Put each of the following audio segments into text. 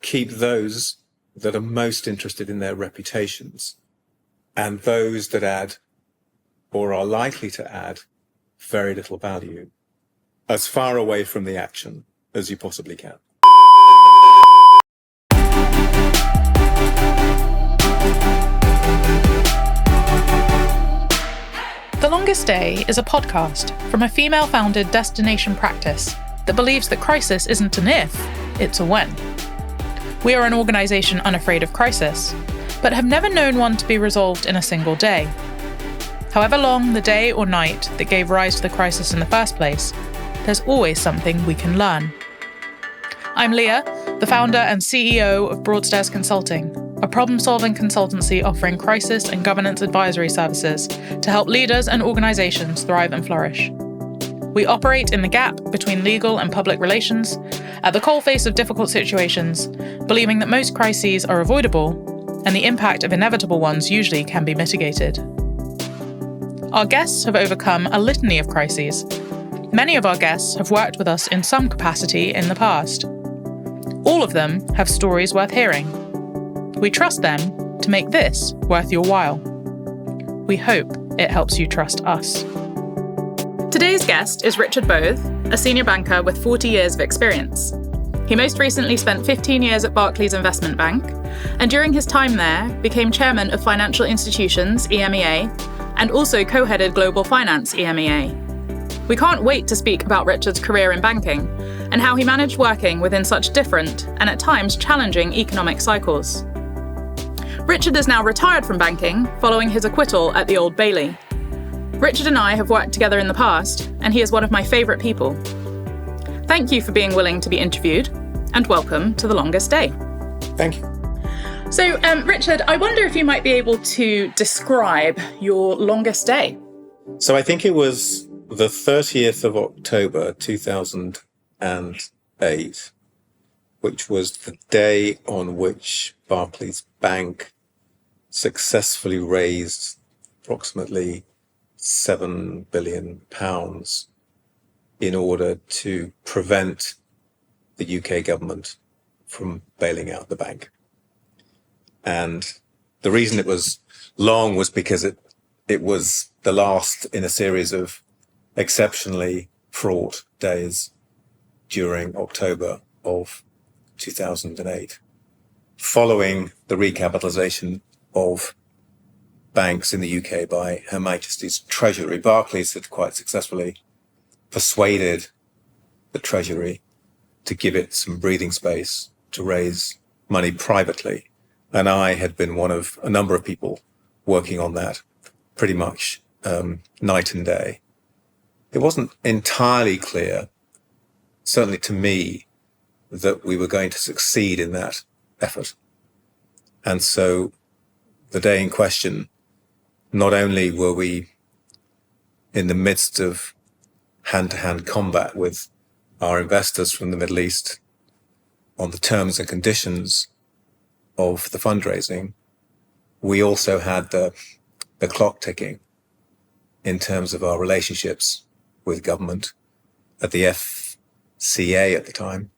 keep those that are most interested in their reputations and those that add or are likely to add very little value as far away from the action as you possibly can. The Longest Day is a podcast from a female-founded destination practice that believes that crisis isn't an if, it's a when. We are an organisation unafraid of crisis, but have never known one to be resolved in a single day. However long the day or night that gave rise to the crisis in the first place, there's always something we can learn. I'm Leah, the founder and CEO of Broadstairs Consulting, a problem-solving consultancy offering crisis and governance advisory services to help leaders and organisations thrive and flourish. We operate in the gap between legal and public relations, at the coalface of difficult situations, believing that most crises are avoidable and the impact of inevitable ones usually can be mitigated. Our guests have overcome a litany of crises. Many of our guests have worked with us in some capacity in the past. All of them have stories worth hearing. We trust them to make this worth your while. We hope it helps you trust us. Today's guest is Richard Boath, a senior banker with 40 years of experience. He most recently spent 15 years at Barclays Investment Bank, and during his time there, became chairman of Financial Institutions, EMEA, and also co-headed Global Finance, EMEA. We can't wait to speak about Richard's career in banking and how he managed working within such different and at times challenging economic cycles. Richard is now retired from banking following his acquittal at the Old Bailey. Richard and I have worked together in the past, and he is one of my favourite people. Thank you for being willing to be interviewed, and welcome to The Longest Day. Thank you. So, Richard, I wonder if you might be able to describe your longest day. So I think it was the 30th of October 2008, which was the day on which Barclays Bank successfully raised approximately £7 billion in order to prevent the UK government from bailing out the bank. And the reason it was long was because it was the last in a series of exceptionally fraught days during October of 2008, following the recapitalisation of banks in the UK by Her Majesty's Treasury. Barclays had quite successfully persuaded the Treasury to give it some breathing space to raise money privately. And I had been one of a number of people working on that pretty much night and day. It wasn't entirely clear, certainly to me, that we were going to succeed in that effort. And so the day in question, not only were we in the midst of hand-to-hand combat with our investors from the Middle East on the terms and conditions of the fundraising, we also had the clock ticking in terms of our relationships with government at the FCA at the time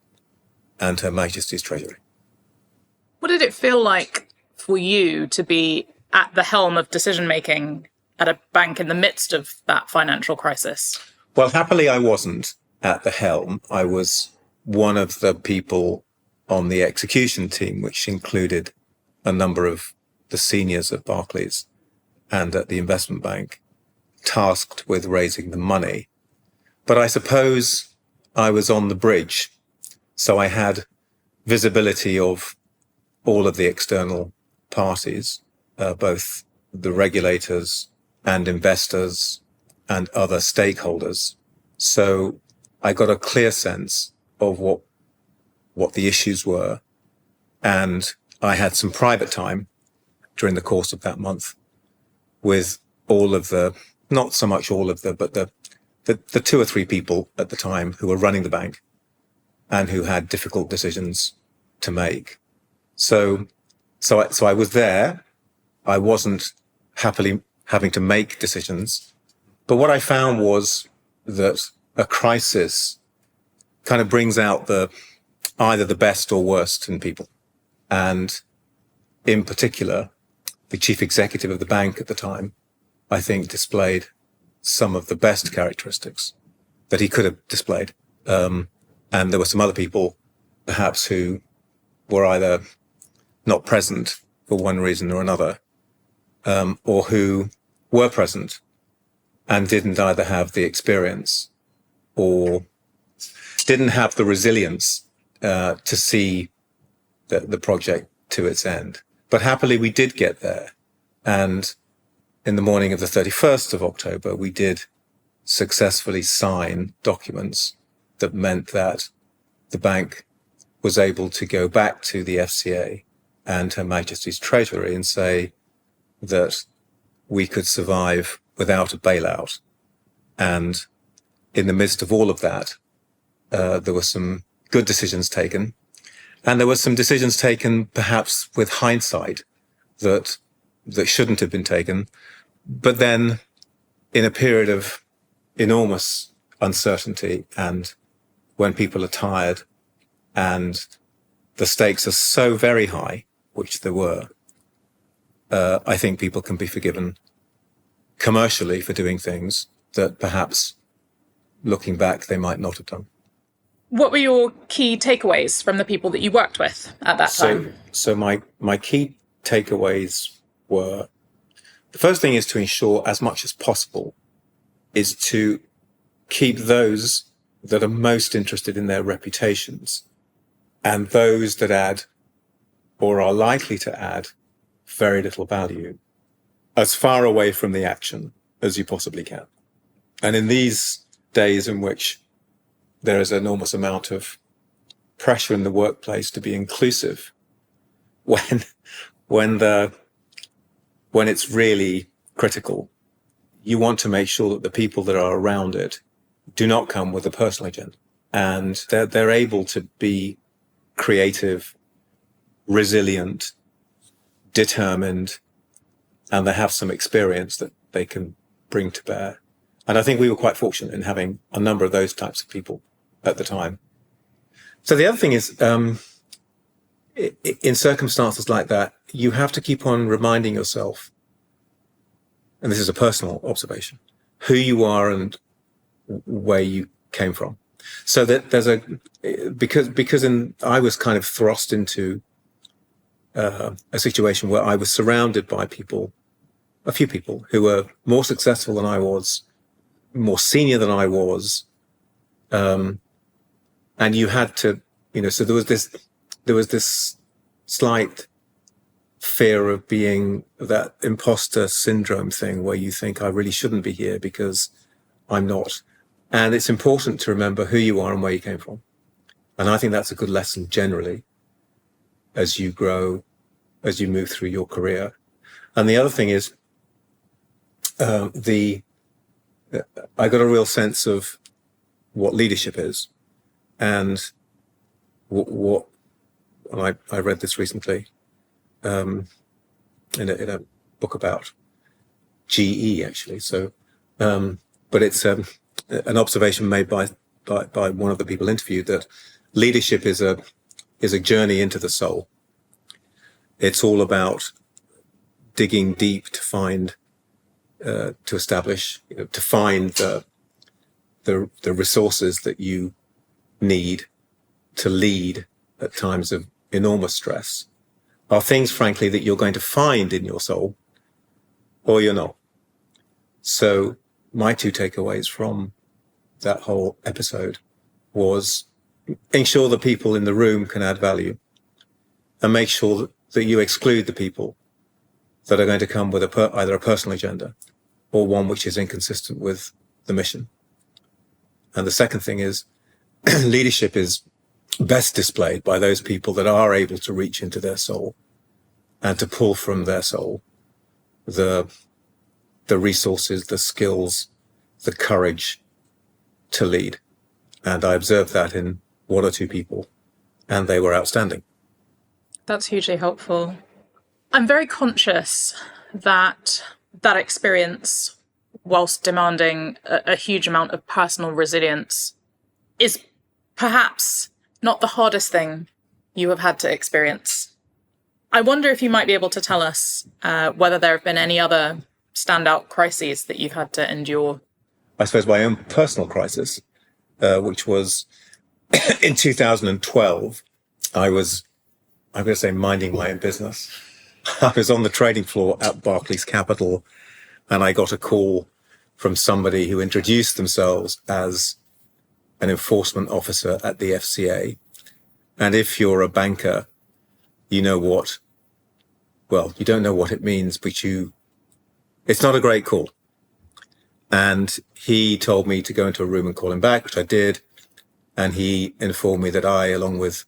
and Her Majesty's Treasury. What did it feel like for you to be at the helm of decision-making at a bank in the midst of that financial crisis? Well, happily, I wasn't at the helm. I was one of the people on the execution team, which included a number of the seniors at Barclays and at the investment bank, tasked with raising the money. But I suppose I was on the bridge, so I had visibility of all of the external parties, both the regulators and investors and other stakeholders. So I got a clear sense of what the issues were. And I had some private time during the course of that month with all of the, not so much all of the, but the two or three people at the time who were running the bank and who had difficult decisions to make. So I was there. I wasn't happily having to make decisions. But what I found was that a crisis kind of brings out either the best or worst in people. And in particular, the chief executive of the bank at the time, I think, displayed some of the best characteristics that he could have displayed. And there were some other people, perhaps, who were either not present for one reason or another, or who were present and didn't either have the experience or didn't have the resilience to see the project to its end. But happily, we did get there. And in the morning of the 31st of October, we did successfully sign documents that meant that the bank was able to go back to the FCA and Her Majesty's Treasury and say that we could survive without a bailout. And in the midst of all of that, there were some good decisions taken. And there were some decisions taken, perhaps with hindsight, that shouldn't have been taken. But then, in a period of enormous uncertainty, and when people are tired and the stakes are so very high, which there were, I think people can be forgiven commercially for doing things that perhaps, looking back, they might not have done. What were your key takeaways from the people that you worked with at that time? So my key takeaways were, the first thing is to ensure as much as possible is to keep those that are most interested in their reputations and those that add or are likely to add very little value as far away from the action as you possibly can. And in these days in which there is an enormous amount of pressure in the workplace to be inclusive, when it's really critical, you want to make sure that the people that are around it do not come with a personal agenda, and they're able to be creative, resilient, determined, and they have some experience that they can bring to bear. And I think we were quite fortunate in having a number of those types of people at the time. So the other thing is, in circumstances like that, you have to keep on reminding yourself, and this is a personal observation, who you are and where you came from. So that there's I was kind of thrust into a situation where I was surrounded by a few people who were more successful than I was, more senior than I was, and you had to, so there was this slight fear of being that imposter syndrome thing where you think, I really shouldn't be here because I'm not. And it's important to remember who you are and where you came from. And I think that's a good lesson generally as you grow, as you move through your career. And the other thing is, I got a real sense of what leadership is, and I read this recently in a book about GE actually. So, but it's an observation made by one of the people interviewed that leadership is a journey into the soul. It's all about digging deep to find. To establish, to find the resources that you need to lead at times of enormous stress are things, frankly, that you're going to find in your soul, or you're not. So my two takeaways from that whole episode was ensure the people in the room can add value, and make sure that you exclude the people that are going to come with either a personal agenda or one which is inconsistent with the mission. And the second thing is leadership is best displayed by those people that are able to reach into their soul and to pull from their soul the resources, the skills, the courage to lead. And I observed that in one or two people, and they were outstanding. That's hugely helpful. I'm very conscious that experience, whilst demanding a huge amount of personal resilience, is perhaps not the hardest thing you have had to experience I wonder if you might be able to tell us whether there have been any other standout crises that you've had to endure. I suppose my own personal crisis, which was in 2012, I'm going to say minding my own business. I was on the trading floor at Barclays Capital, and I got a call from somebody who introduced themselves as an enforcement officer at the FCA. And if you're a banker, you know what, well, you don't know what it means, but it's not a great call. And he told me to go into a room and call him back, which I did. And he informed me that I, along with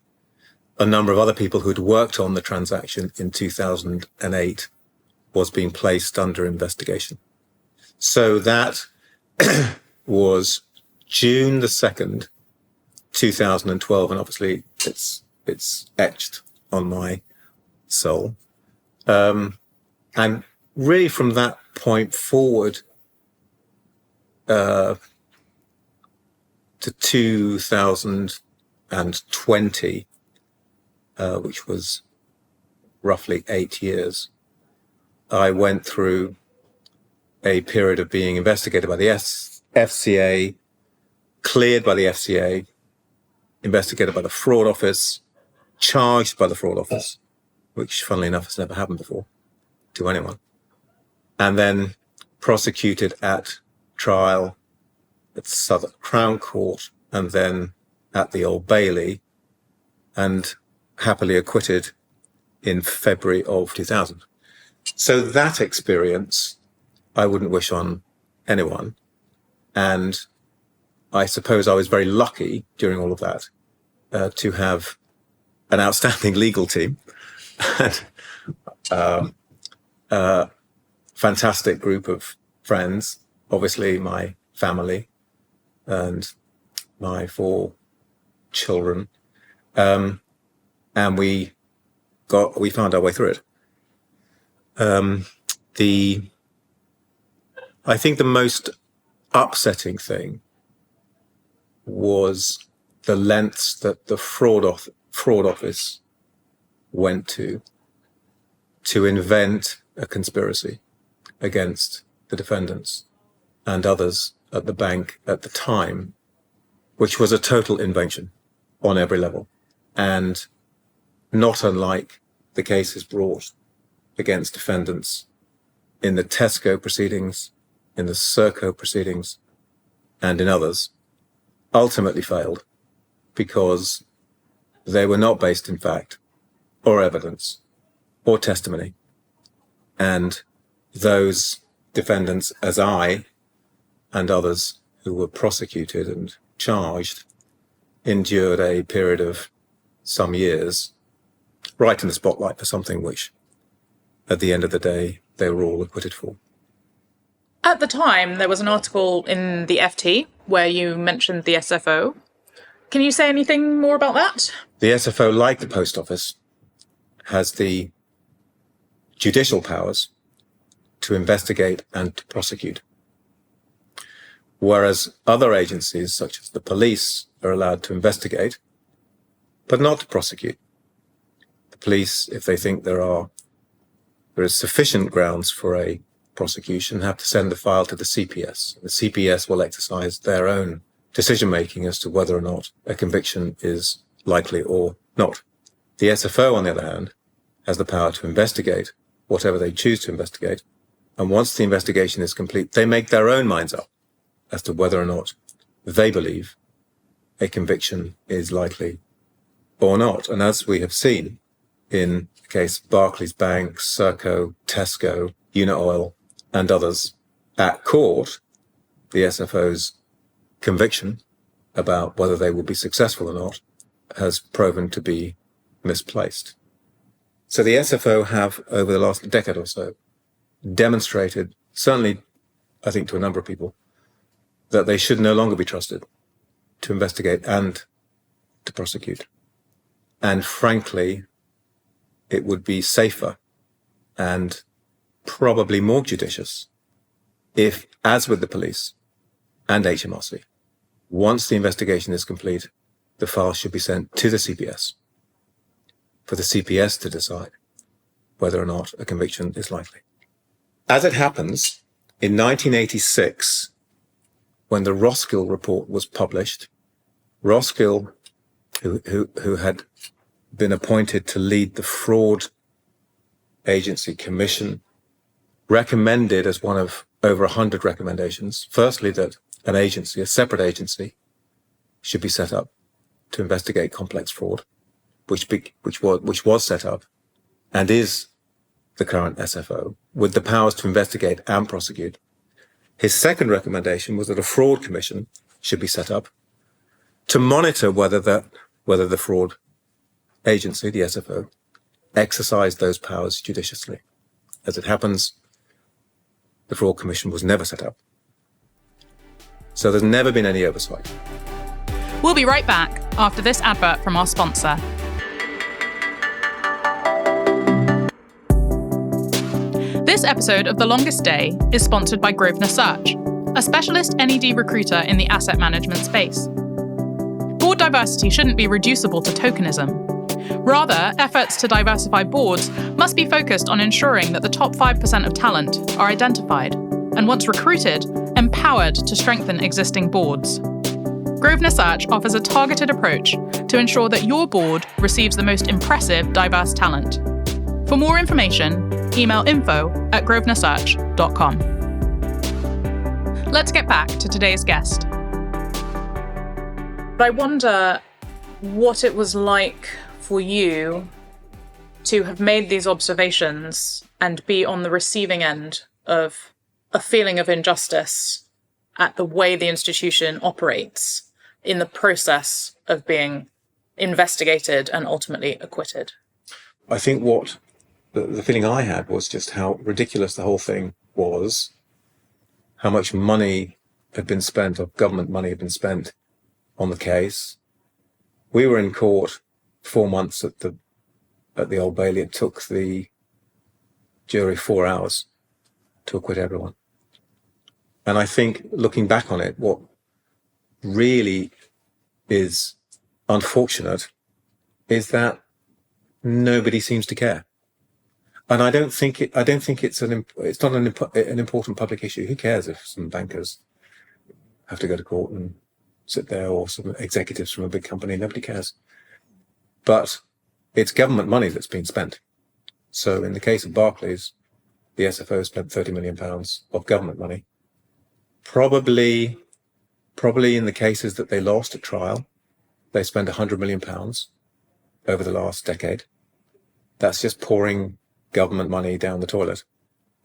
a number of other people who'd worked on the transaction in 2008, was being placed under investigation. So that was June the 2nd, 2012. And obviously it's etched on my soul. And really from that point forward, to 2020, which was roughly 8 years, I went through a period of being investigated by the FCA, cleared by the FCA, investigated by the Fraud Office, charged by the Fraud Office, which, funnily enough, has never happened before to anyone, and then prosecuted at trial at Southwark Crown Court, and then at the Old Bailey, and happily acquitted in February of 2000. So that experience I wouldn't wish on anyone. And I suppose I was very lucky during all of that to have an outstanding legal team and fantastic group of friends, obviously my family and my 4 children. And we found our way through it. I think the most upsetting thing was the lengths that the fraud office went to invent a conspiracy against the defendants and others at the bank at the time, which was a total invention on every level, and not unlike the cases brought against defendants in the Tesco proceedings, in the Serco proceedings, and in others, ultimately failed because they were not based in fact or evidence or testimony. And those defendants, as I and others who were prosecuted and charged, endured a period of some years right in the spotlight for something which, at the end of the day, they were all acquitted for. At the time, there was an article in the FT where you mentioned the SFO. Can you say anything more about that? The SFO, like the Post Office, has the judicial powers to investigate and to prosecute, whereas other agencies, such as the police, are allowed to investigate, but not to prosecute. The police, if they think there is sufficient grounds for a prosecution, have to send the file to the CPS. The CPS will exercise their own decision-making as to whether or not a conviction is likely or not. The SFO, on the other hand, has the power to investigate whatever they choose to investigate. And once the investigation is complete, they make their own minds up as to whether or not they believe a conviction is likely or not. And as we have seen in the case of Barclays Bank, Serco, Tesco, Unioil, and others at court, the SFO's conviction about whether they will be successful or not has proven to be misplaced. So the SFO have, over the last decade or so, demonstrated, certainly I think to a number of people, that they should no longer be trusted to investigate and to prosecute. And frankly, it would be safer and probably more judicious if, as with the police and HMRC, once the investigation is complete, the file should be sent to the CPS for the CPS to decide whether or not a conviction is likely. As it happens, in 1986, when the Roskill report was published, Roskill, who had been appointed to lead the Fraud Agency Commission, recommended as one of over 100 recommendations, firstly, that an agency, a separate agency, should be set up to investigate complex fraud, which was set up and is the current SFO, with the powers to investigate and prosecute. His second recommendation was that a fraud commission should be set up to monitor whether the fraud agency, the SFO, exercised those powers judiciously. As it happens, the fraud commission was never set up. So there's never been any oversight. We'll be right back after this advert from our sponsor. This episode of The Longest Day is sponsored by Grovesnoir, a specialist NED recruiter in the asset management space. Board diversity shouldn't be reducible to tokenism. Rather, efforts to diversify boards must be focused on ensuring that the top 5% of talent are identified and, once recruited, empowered to strengthen existing boards. Grovesnoir offers a targeted approach to ensure that your board receives the most impressive diverse talent. For more information, email info@grosvenorsearch.com. Let's get back to today's guest. I wonder what it was like for you to have made these observations and be on the receiving end of a feeling of injustice at the way the institution operates in the process of being investigated and ultimately acquitted. I think what the feeling I had was just how ridiculous the whole thing was, how much money had been spent, or government money had been spent on the case. We were in court 4 months at the Old Bailey. It took the jury 4 hours to acquit everyone. And I think, looking back on it, what really is unfortunate is that nobody seems to care. And I don't think it's not an important public issue. Who cares if some bankers have to go to court and sit there, or some executives from a big company? Nobody cares. But it's government money that's been spent. So in the case of Barclays, the SFO spent £30 million of government money. Probably in the cases that they lost at trial, they spent £100 million over the last decade. That's just pouring government money down the toilet.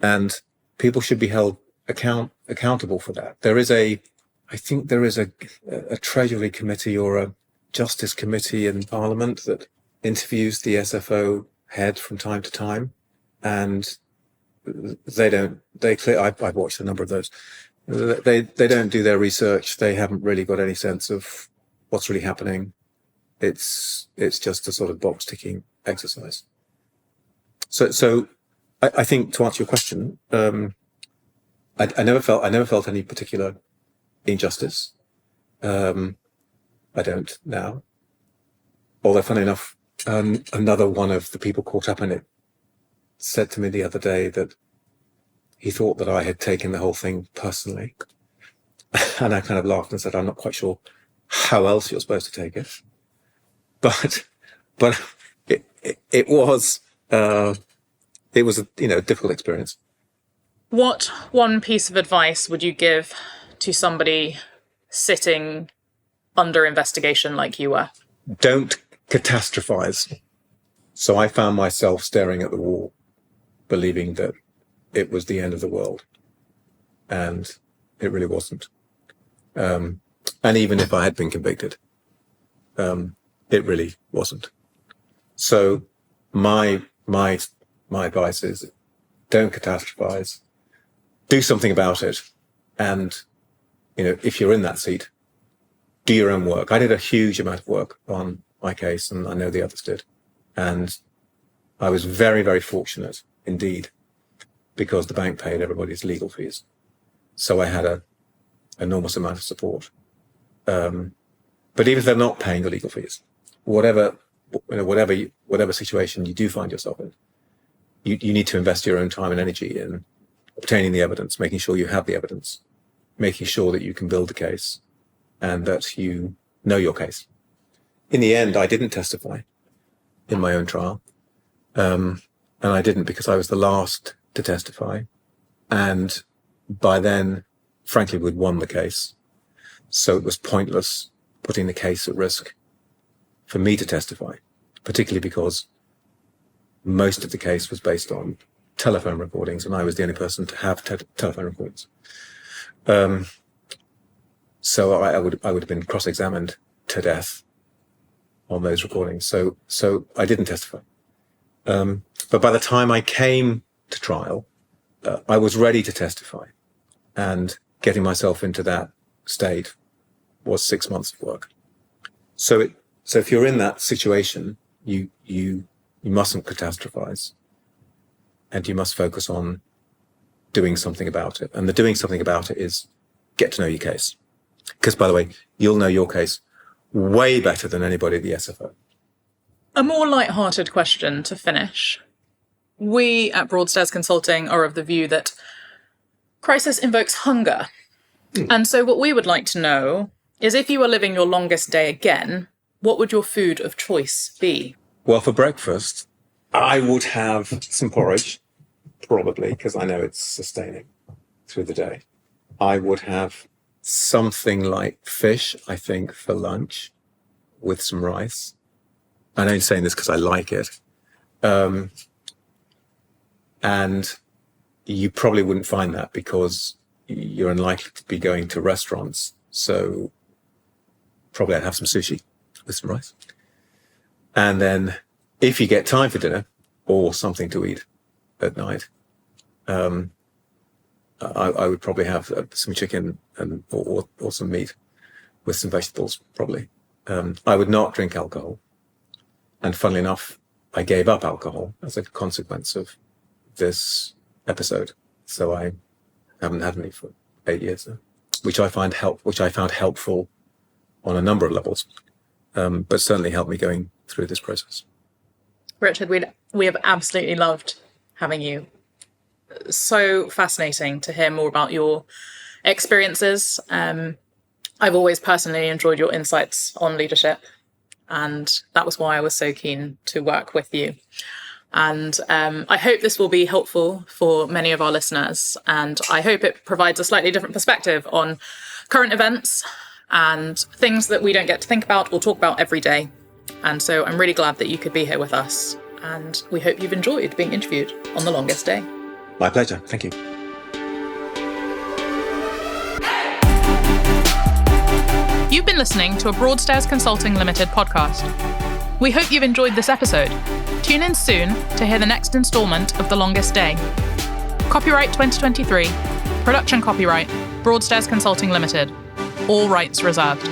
And people should be held accountable for that. I think there is a Treasury committee or a Justice committee in Parliament that interviews the SFO head from time to time. And I've watched a number of those. They don't do their research. They haven't really got any sense of what's really happening. It's just a sort of box ticking exercise. So I think, to answer your question, I never felt any particular injustice. I don't now. Although, funny enough, another one of the people caught up in it said to me the other day that he thought that I had taken the whole thing personally. And I kind of laughed and said, I'm not quite sure how else you're supposed to take it. But it was a difficult experience. What one piece of advice would you give to somebody sitting under investigation like you were? Don't catastrophize. So I found myself staring at the wall, believing that it was the end of the world. And it really wasn't. And even if I had been convicted, it really wasn't. So my advice is, don't catastrophize. Do something about it. And, if you're in that seat, do your own work. I did a huge amount of work on my case, and I know the others did. And I was very, very fortunate indeed, because the bank paid everybody's legal fees. So I had an enormous amount of support. But even if they're not paying the legal fees, whatever situation you do find yourself in, you need to invest your own time and energy in obtaining the evidence, making sure you have the evidence, making sure that you can build a case and that you know your case. In the end, I didn't testify in my own trial. And I didn't because I was the last to testify. And by then, frankly, we'd won the case. So it was pointless putting the case at risk for me to testify, particularly because most of the case was based on telephone recordings, and I was the only person to have telephone recordings. So I would have been cross-examined to death on those recordings. So I didn't testify. But by the time I came to trial, I was ready to testify, and getting myself into that state was 6 months of work. So if you're in that situation, you mustn't catastrophize, and you must focus on doing something about it. And the doing something about it is get to know your case. Because, by the way, you'll know your case way better than anybody at the SFO. A more light-hearted question to finish. We at Broadstairs Consulting are of the view that crisis invokes hunger. And so what we would like to know is, if you were living your longest day again, what would your food of choice be? Well, for breakfast, I would have some porridge, probably, because I know it's sustaining through the day. I would have something like fish, I think, for lunch with some rice. I'm only saying this because I like it. And you probably wouldn't find that because you're unlikely to be going to restaurants. So probably I'd have some sushi with some rice. And then if you get time for dinner or something to eat at night, I would probably have some chicken or some meat with some vegetables, probably. I would not drink alcohol. And funnily enough, I gave up alcohol as a consequence of this episode. So I haven't had any for 8 years now, which I found helpful on a number of levels, but certainly helped me going through this process. Richard, we have absolutely loved having you. So fascinating to hear more about your experiences. I've always personally enjoyed your insights on leadership, and that was why I was so keen to work with you. And I hope this will be helpful for many of our listeners, and I hope it provides a slightly different perspective on current events and things that we don't get to think about or talk about every day. And so I'm really glad that you could be here with us, and we hope you've enjoyed being interviewed on The Longest Day. My pleasure. Thank you. You've been listening to a Broadstairs Consulting Limited podcast. We hope you've enjoyed this episode. Tune in soon to hear the next instalment of The Longest Day. Copyright 2023. Production copyright Broadstairs Consulting Limited. All rights reserved.